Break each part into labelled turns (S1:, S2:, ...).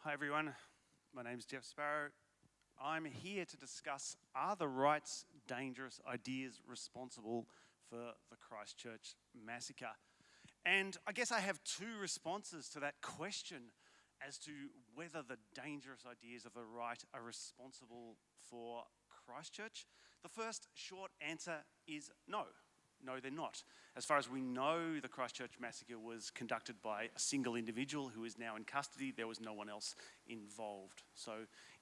S1: Hi everyone, my name is Jeff Sparrow. I'm here to discuss, are the right's dangerous ideas responsible for the Christchurch massacre? And I guess I have two responses to that question as to whether the dangerous ideas of the right are responsible for Christchurch. The first short answer is no. No, they're not. As far as we know, the Christchurch massacre was conducted by a single individual who is now in custody. There was no one else involved. So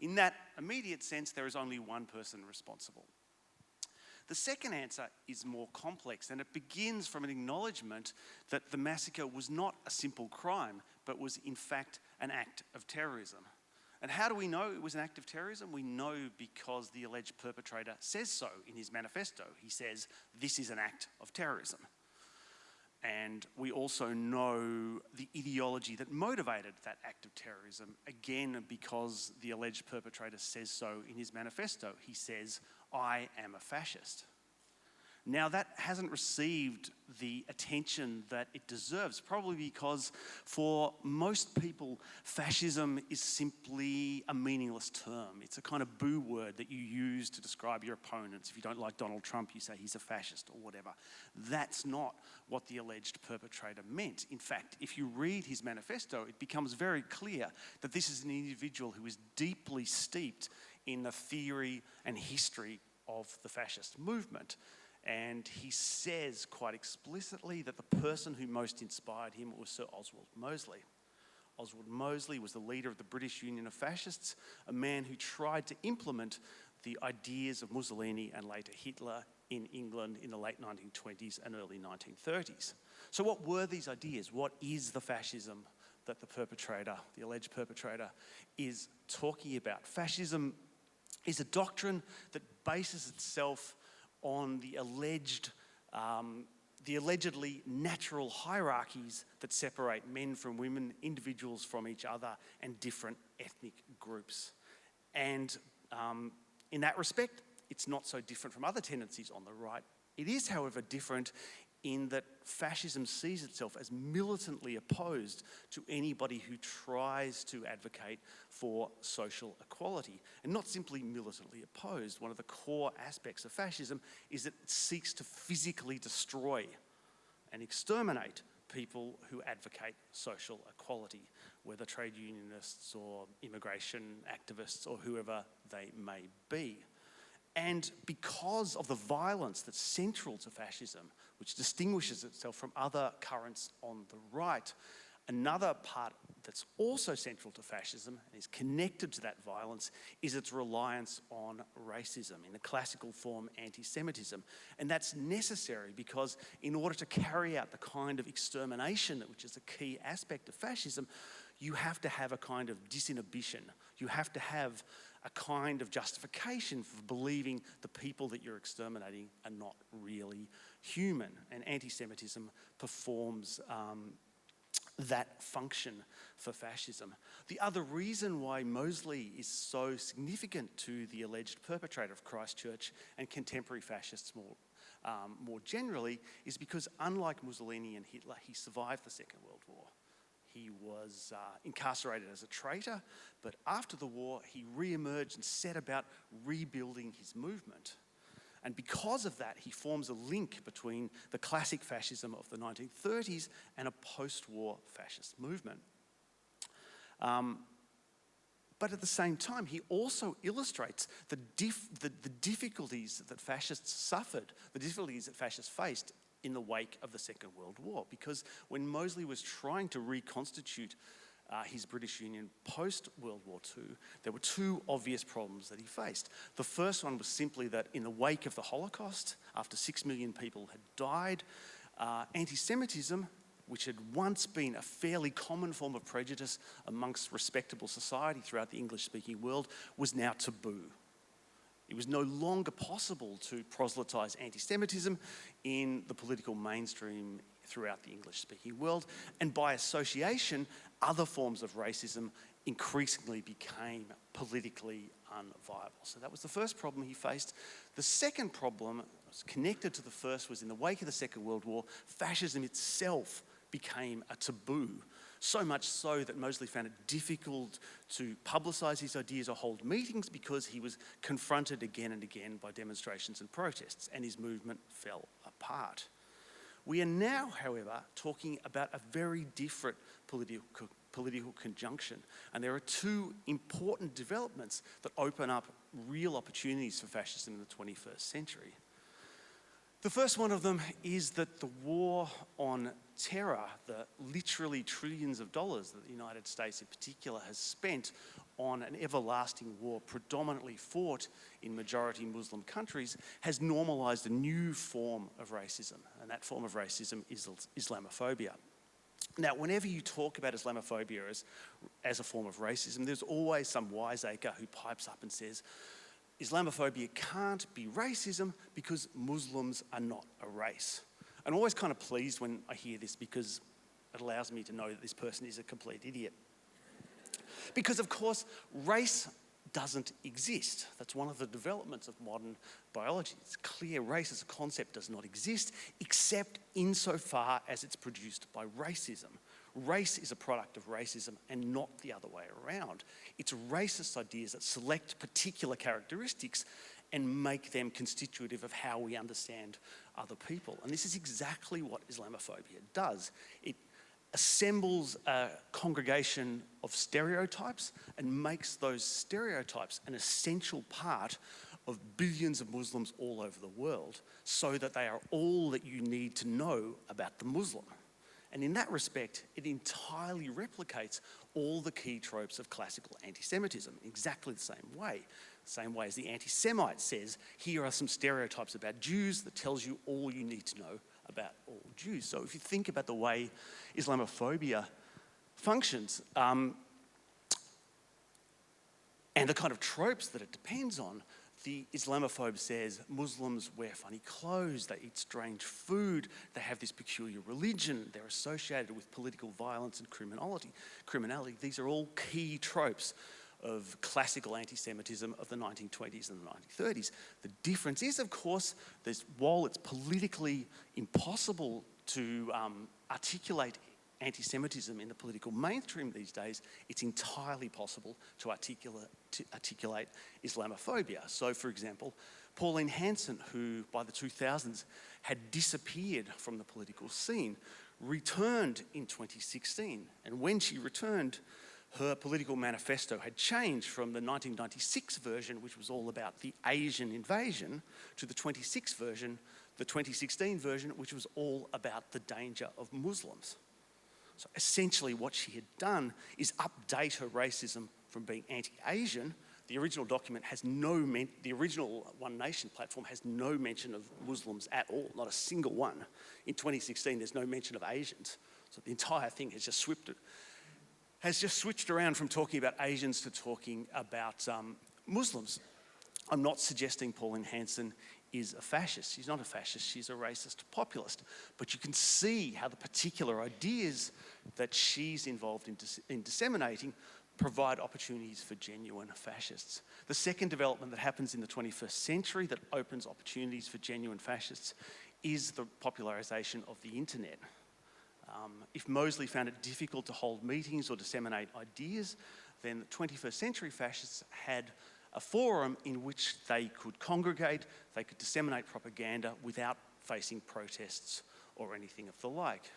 S1: in that immediate sense, there is only one person responsible. The second answer is more complex, and it begins from an acknowledgement that the massacre was not a simple crime, but was in fact an act of terrorism. And how do we know it was an act of terrorism? We know because the alleged perpetrator says so in his manifesto. He says, this is an act of terrorism. And we also know the ideology that motivated that act of terrorism, again, because the alleged perpetrator says so in his manifesto. He says, I am a fascist. Now, that hasn't received the attention that it deserves, probably because for most people, fascism is simply a meaningless term. It's a kind of boo word that you use to describe your opponents. If you don't like Donald Trump, you say he's a fascist or whatever. That's not what the alleged perpetrator meant. In fact, if you read his manifesto, it becomes very clear that this is an individual who is deeply steeped in the theory and history of the fascist movement. And he says quite explicitly that the person who most inspired him was Sir Oswald Mosley. Oswald Mosley was the leader of the British Union of Fascists, a man who tried to implement the ideas of Mussolini and later Hitler in England in the late 1920s and early 1930s. So what were these ideas? What is the fascism that the perpetrator, the alleged perpetrator, is talking about? Fascism is a doctrine that bases itself on the allegedly natural hierarchies that separate men from women, individuals from each other, and different ethnic groups. And in that respect, it's not so different from other tendencies on the right. It is, however, different in that fascism sees itself as militantly opposed to anybody who tries to advocate for social equality. And not simply militantly opposed. One of the core aspects of fascism is that it seeks to physically destroy and exterminate people who advocate social equality, whether trade unionists or immigration activists or whoever they may be. And because of the violence that's central to fascism, which distinguishes itself from other currents on the right, another part that's also central to fascism and is connected to that violence is its reliance on racism, in the classical form, anti-Semitism. And that's necessary because in order to carry out the kind of extermination, which is a key aspect of fascism, you have to have a kind of disinhibition. You have to have a kind of justification for believing the people that you're exterminating are not really human. And anti-Semitism performs that function for fascism. The other reason why Mosley is so significant to the alleged perpetrator of Christchurch and contemporary fascists more generally is because, unlike Mussolini and Hitler, he survived the Second World War. He was incarcerated as a traitor, but after the war, he re-emerged and set about rebuilding his movement. And because of that, he forms a link between the classic fascism of the 1930s and a post-war fascist movement. But at the same time, he also illustrates the difficulties that fascists suffered, the difficulties that fascists faced in the wake of the Second World War. Because when Mosley was trying to reconstitute his British Union post-World War II, there were two obvious problems that he faced. The first one was simply that in the wake of the Holocaust, after 6 million people had died, anti-Semitism, which had once been a fairly common form of prejudice amongst respectable society throughout the English-speaking world, was now taboo. It was no longer possible to proselytise anti-Semitism in the political mainstream throughout the English-speaking world, and by association, other forms of racism increasingly became politically unviable. So that was the first problem he faced. The second problem, was connected to the first, was in the wake of the Second World War, fascism itself became a taboo. So much so that Mosley found it difficult to publicise his ideas or hold meetings because he was confronted again and again by demonstrations and protests, and his movement fell apart. We are now, however, talking about a very different political conjunction, and there are two important developments that open up real opportunities for fascism in the 21st century. The first one of them is that the war on terror, the literally trillions of dollars that the United States in particular has spent on an everlasting war predominantly fought in majority Muslim countries, has normalised a new form of racism, and that form of racism is Islamophobia. Now, whenever you talk about Islamophobia as a form of racism, there's always some wiseacre who pipes up and says, Islamophobia can't be racism because Muslims are not a race. I'm always kind of pleased when I hear this because it allows me to know that this person is a complete idiot. Because, of course, race doesn't exist. That's one of the developments of modern biology. It's clear race as a concept does not exist, except insofar as it's produced by racism. Race is a product of racism and not the other way around. It's racist ideas that select particular characteristics and make them constitutive of how we understand other people. And this is exactly what Islamophobia does. It assembles a congregation of stereotypes and makes those stereotypes an essential part of billions of Muslims all over the world, so that they are all that you need to know about the Muslim. And in that respect, it entirely replicates all the key tropes of classical anti-Semitism in exactly the same way as the anti-Semite says, here are some stereotypes about Jews that tells you all you need to know about all Jews. So if you think about the way Islamophobia functions, and the kind of tropes that it depends on, the Islamophobe says Muslims wear funny clothes, they eat strange food, they have this peculiar religion, they're associated with political violence and criminality. These are all key tropes of classical anti-Semitism of the 1920s and the 1930s. The difference is, of course, while it's politically impossible to articulate anti-Semitism in the political mainstream these days, it's entirely possible to articulate Islamophobia. So, for example, Pauline Hanson, who by the 2000s had disappeared from the political scene, returned in 2016. And when she returned, her political manifesto had changed from the 1996 version, which was all about the Asian invasion, to the 2016 version, which was all about the danger of Muslims. So essentially what she had done is update her racism from being anti-Asian. The original document has the original One Nation platform has no mention of Muslims at all, not a single one. In 2016, there's no mention of Asians. So the entire thing has just switched around from talking about Asians to talking about Muslims. I'm not suggesting Pauline Hanson is a fascist. She's not a fascist, she's a racist populist. But you can see how the particular ideas that she's involved in disseminating provide opportunities for genuine fascists. The second development that happens in the 21st century that opens opportunities for genuine fascists is the popularisation of the internet. If Mosley found it difficult to hold meetings or disseminate ideas, then the 21st century fascists had a forum in which they could congregate, they could disseminate propaganda without facing protests or anything of the like.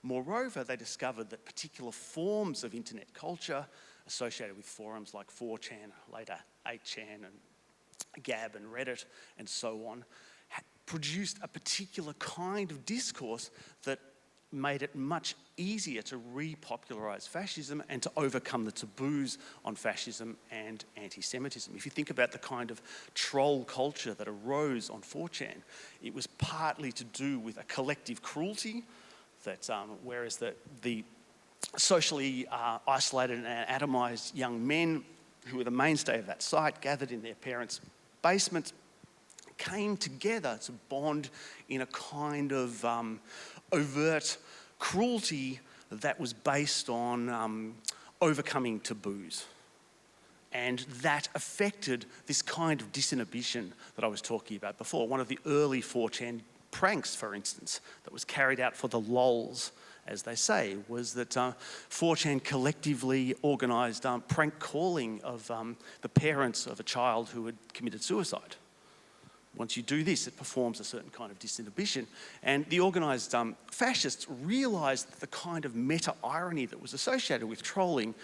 S1: Moreover, they discovered that particular forms of internet culture associated with forums like 4chan, later 8chan and Gab and Reddit and so on, produced a particular kind of discourse that made it much easier to repopularise fascism and to overcome the taboos on fascism and anti-Semitism. If you think about the kind of troll culture that arose on 4chan, it was partly to do with a collective cruelty that, whereas the socially isolated and atomised young men who were the mainstay of that site, gathered in their parents' basements, came together to bond in a kind of overt cruelty that was based on overcoming taboos. And that affected this kind of disinhibition that I was talking about before. One of the early 4chan pranks, for instance, that was carried out for the lols as they say, was that 4chan collectively organised prank calling of the parents of a child who had committed suicide. Once you do this, it performs a certain kind of disinhibition. And the organised fascists realised that the kind of meta-irony that was associated with trolling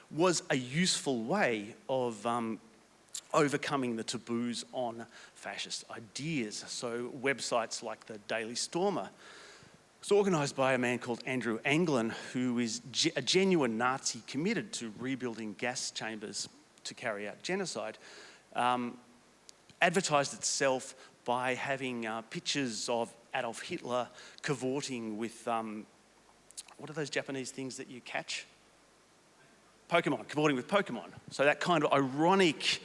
S1: was a useful way of overcoming the taboos on fascist ideas. So websites like the Daily Stormer was organised by a man called Andrew Anglin, who is a genuine Nazi committed to rebuilding gas chambers to carry out genocide. Advertised itself by having pictures of Adolf Hitler cavorting with, what are those Japanese things that you catch? Pokemon, cavorting with Pokemon. So that kind of ironic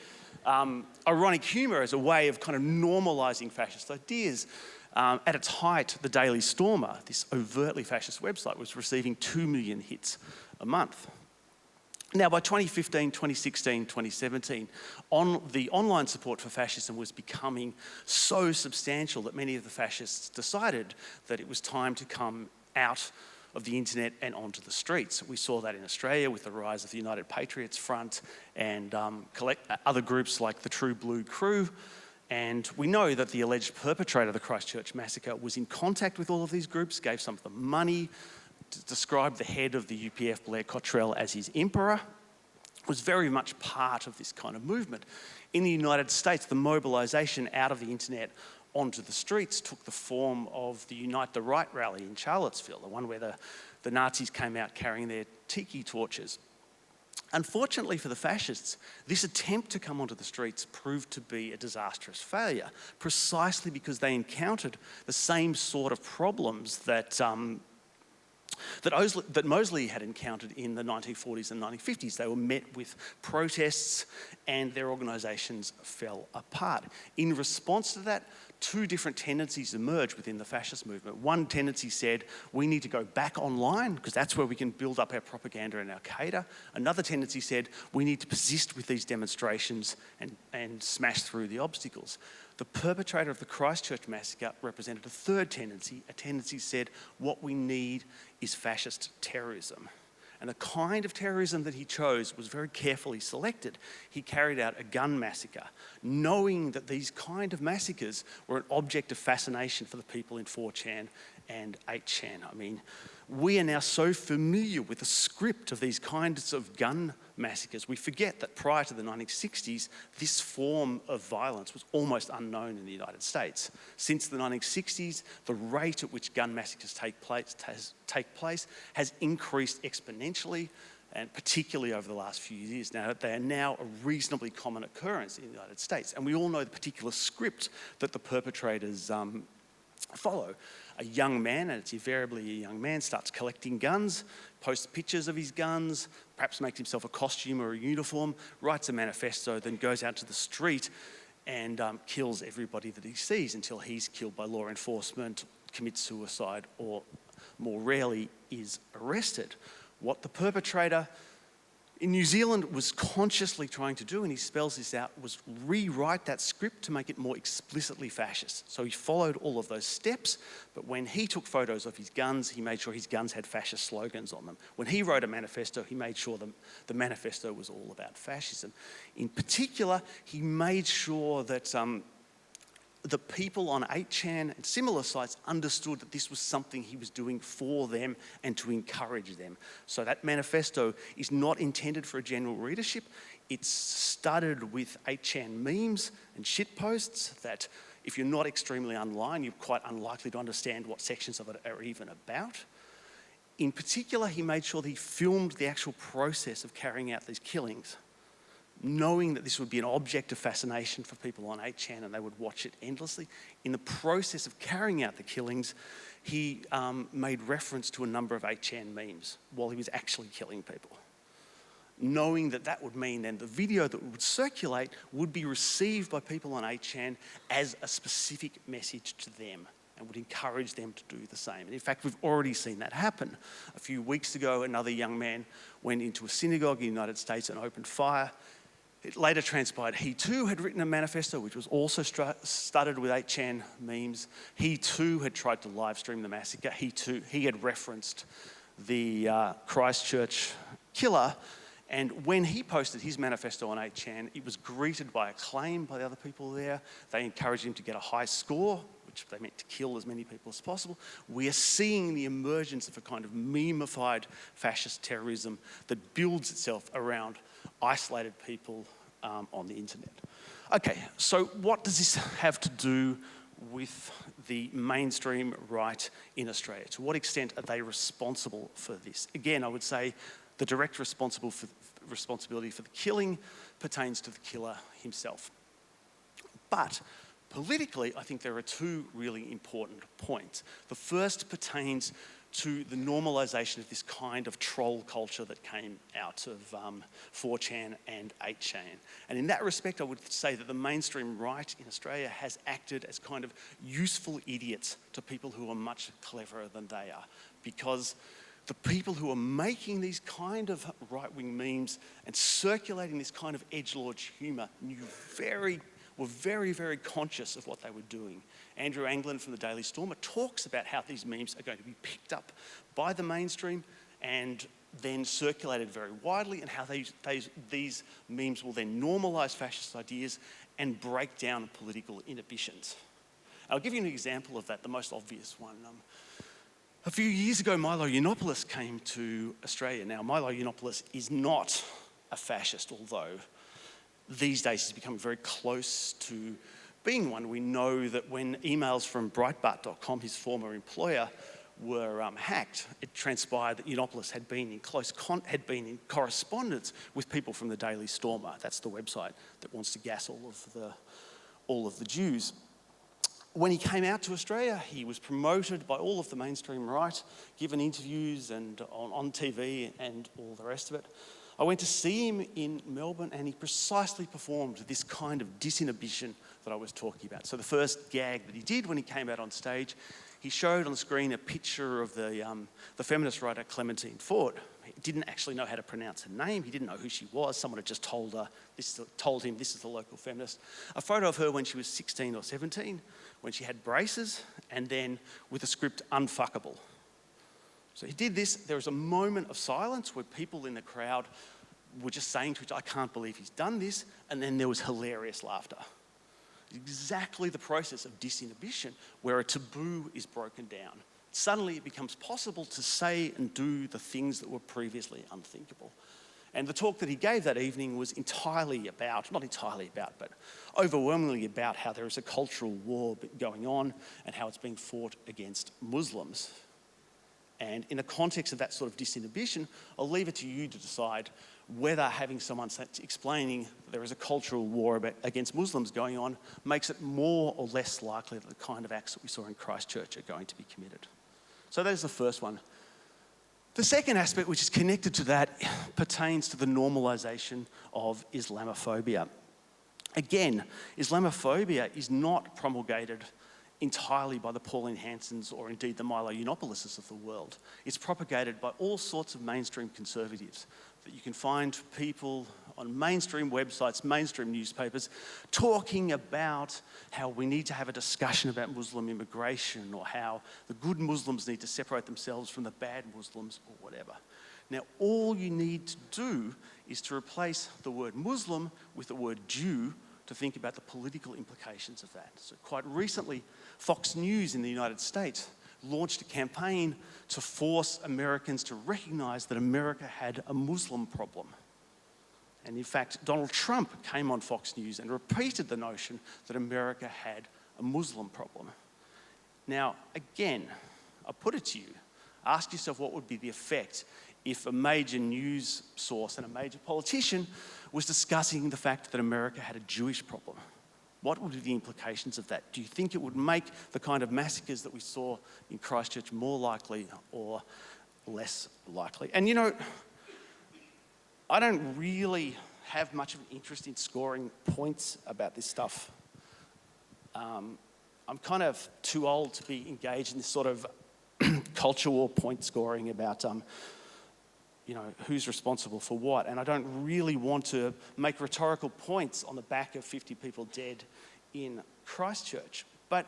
S1: humour as a way of kind of normalising fascist ideas. At its height, the Daily Stormer, this overtly fascist website, was receiving 2 million hits a month. Now, by 2015, 2016, 2017, the online support for fascism was becoming so substantial that many of the fascists decided that it was time to come out of the internet and onto the streets. We saw that in Australia with the rise of the United Patriots Front and other groups like the True Blue Crew. And we know that the alleged perpetrator of the Christchurch massacre was in contact with all of these groups, gave some of them money, described the head of the UPF, Blair Cottrell, as his emperor, was very much part of this kind of movement. In the United States, the mobilisation out of the internet onto the streets took the form of the Unite the Right rally in Charlottesville, the one where the Nazis came out carrying their tiki torches. Unfortunately for the fascists, this attempt to come onto the streets proved to be a disastrous failure, precisely because they encountered the same sort of problems that Mosley had encountered in the 1940s and 1950s. They were met with protests and their organisations fell apart. In response to that, two different tendencies emerged within the fascist movement. One tendency said, we need to go back online because that's where we can build up our propaganda and Al-Qaeda. Another tendency said, we need to persist with these demonstrations and smash through the obstacles. The perpetrator of the Christchurch massacre represented a third tendency. A tendency said, what we need is fascist terrorism. And the kind of terrorism that he chose was very carefully selected. He carried out a gun massacre, knowing that these kind of massacres were an object of fascination for the people in 4chan and 8chan. I mean, we are now so familiar with the script of these kinds of gun massacres, we forget that prior to the 1960s, this form of violence was almost unknown in the United States. Since the 1960s, the rate at which gun massacres take place has increased exponentially, and particularly over the last few years now. They are now a reasonably common occurrence in the United States. And we all know the particular script that the perpetrators follow. A young man, and it's invariably a young man, starts collecting guns, posts pictures of his guns, perhaps makes himself a costume or a uniform, writes a manifesto, then goes out to the street and kills everybody that he sees until he's killed by law enforcement, commits suicide, or more rarely is arrested. What the perpetrator in New Zealand was consciously trying to do, and he spells this out, was rewrite that script to make it more explicitly fascist. So he followed all of those steps, but when he took photos of his guns, he made sure his guns had fascist slogans on them. When he wrote a manifesto, he made sure the manifesto was all about fascism. In particular, he made sure that the people on 8chan and similar sites understood that this was something he was doing for them and to encourage them. So that manifesto is not intended for a general readership. It's studded with 8chan memes and shitposts that if you're not extremely online, you're quite unlikely to understand what sections of it are even about. In particular, he made sure that he filmed the actual process of carrying out these killings, knowing that this would be an object of fascination for people on 8chan and they would watch it endlessly. In the process of carrying out the killings, he made reference to a number of 8chan memes while he was actually killing people, knowing that that would mean then the video that would circulate would be received by people on 8chan as a specific message to them and would encourage them to do the same. And in fact, we've already seen that happen. A few weeks ago, another young man went into a synagogue in the United States and opened fire. It later transpired he too had written a manifesto which was also studded with 8chan memes. He too had tried to live stream the massacre. He had referenced the Christchurch killer. And when he posted his manifesto on 8chan, it was greeted by acclaim by the other people there. They encouraged him to get a high score, which they meant to kill as many people as possible. We are seeing the emergence of a kind of memeified fascist terrorism that builds itself around isolated people on the internet. Okay, so what does this have to do with the mainstream right in Australia? To what extent are they responsible for this? Again, I would say the direct responsibility for the killing pertains to the killer himself. But politically, I think there are two really important points. The first pertains to the normalisation of this kind of troll culture that came out of 4chan and 8chan. And in that respect, I would say that the mainstream right in Australia has acted as kind of useful idiots to people who are much cleverer than they are. Because the people who are making these kind of right-wing memes and circulating this kind of edgelord humour were very, very conscious of what they were doing. Andrew Anglin from the Daily Stormer talks about how these memes are going to be picked up by the mainstream and then circulated very widely, and how these memes will then normalise fascist ideas and break down political inhibitions. I'll give you an example of that, the most obvious one. A few years ago, Milo Yiannopoulos came to Australia. Now, Milo Yiannopoulos is not a fascist, although these days he's becoming very close to being one. We know that when emails from Breitbart.com, his former employer, were hacked, it transpired that Yiannopoulos had been in correspondence with people from the Daily Stormer. That's the website that wants to gas all of the Jews. When he came out to Australia, he was promoted by all of the mainstream right, given interviews and on TV and all the rest of it. I went to see him in Melbourne, and he precisely performed this kind of disinhibition that I was talking about. So the first gag that he did when he came out on stage, he showed on the screen a picture of the feminist writer Clementine Ford. He didn't actually know how to pronounce her name. He didn't know who she was. Someone had just told him this is the local feminist. A photo of her when she was 16 or 17, when she had braces, and then with the script unfuckable. So he did this. There was a moment of silence where people in the crowd were just saying to each other, I can't believe he's done this. And then there was hilarious laughter. Exactly the process of disinhibition, where a taboo is broken down. Suddenly it becomes possible to say and do the things that were previously unthinkable. And the talk that he gave that evening was not entirely about, but overwhelmingly about how there is a cultural war going on and how it's being fought against Muslims. And in the context of that sort of disinhibition, I'll leave it to you to decide whether having someone explaining there is a cultural war against Muslims going on makes it more or less likely that the kind of acts that we saw in Christchurch are going to be committed. So that is the first one. The second aspect, which is connected to that, pertains to the normalisation of Islamophobia. Again, Islamophobia is not promulgated entirely by the Pauline Hansons or indeed the Milo Yiannopoulos of the world. It's propagated by all sorts of mainstream conservatives. That you can find people on mainstream websites, mainstream newspapers, talking about how we need to have a discussion about Muslim immigration, or how the good Muslims need to separate themselves from the bad Muslims, or whatever. Now, all you need to do is to replace the word Muslim with the word Jew to think about the political implications of that. So quite recently, Fox News in the United States launched a campaign to force Americans to recognize that America had a Muslim problem. And in fact, Donald Trump came on Fox News and repeated the notion that America had a Muslim problem. Now, again, I put it to you, ask yourself what would be the effect if a major news source and a major politician was discussing the fact that America had a Jewish problem. What would be the implications of that? Do you think it would make the kind of massacres that we saw in Christchurch more likely or less likely? And you know, I don't really have much of an interest in scoring points about this stuff. I'm kind of too old to be engaged in this sort of culture war point scoring about who's responsible for what. And I don't really want to make rhetorical points on the back of 50 people dead in Christchurch. But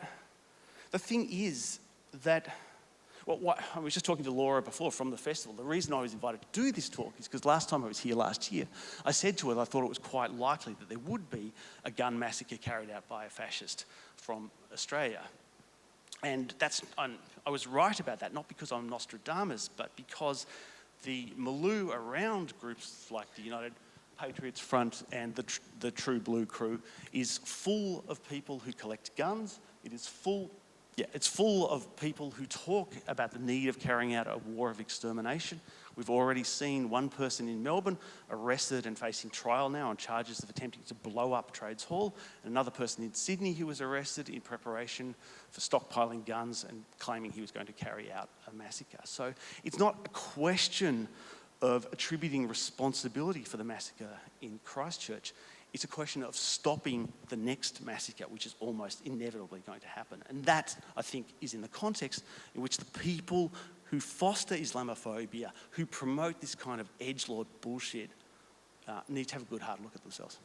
S1: the thing is that, I was just talking to Laura before from the festival. The reason I was invited to do this talk is because last time I was here last year, I said to her that I thought it was quite likely that there would be a gun massacre carried out by a fascist from Australia. And I was right about that, not because I'm Nostradamus, but because the Maloo around groups like the United Patriots Front and the True Blue Crew is full of people who collect guns. It's full of people who talk about the need of carrying out a war of extermination. We've already seen one person in Melbourne arrested and facing trial now on charges of attempting to blow up Trades Hall, and another person in Sydney who was arrested in preparation for stockpiling guns and claiming he was going to carry out a massacre. So it's not a question of attributing responsibility for the massacre in Christchurch. It's a question of stopping the next massacre, which is almost inevitably going to happen. And that, I think, is in the context in which the people who foster Islamophobia, who promote this kind of edgelord bullshit, need to have a good hard look at themselves.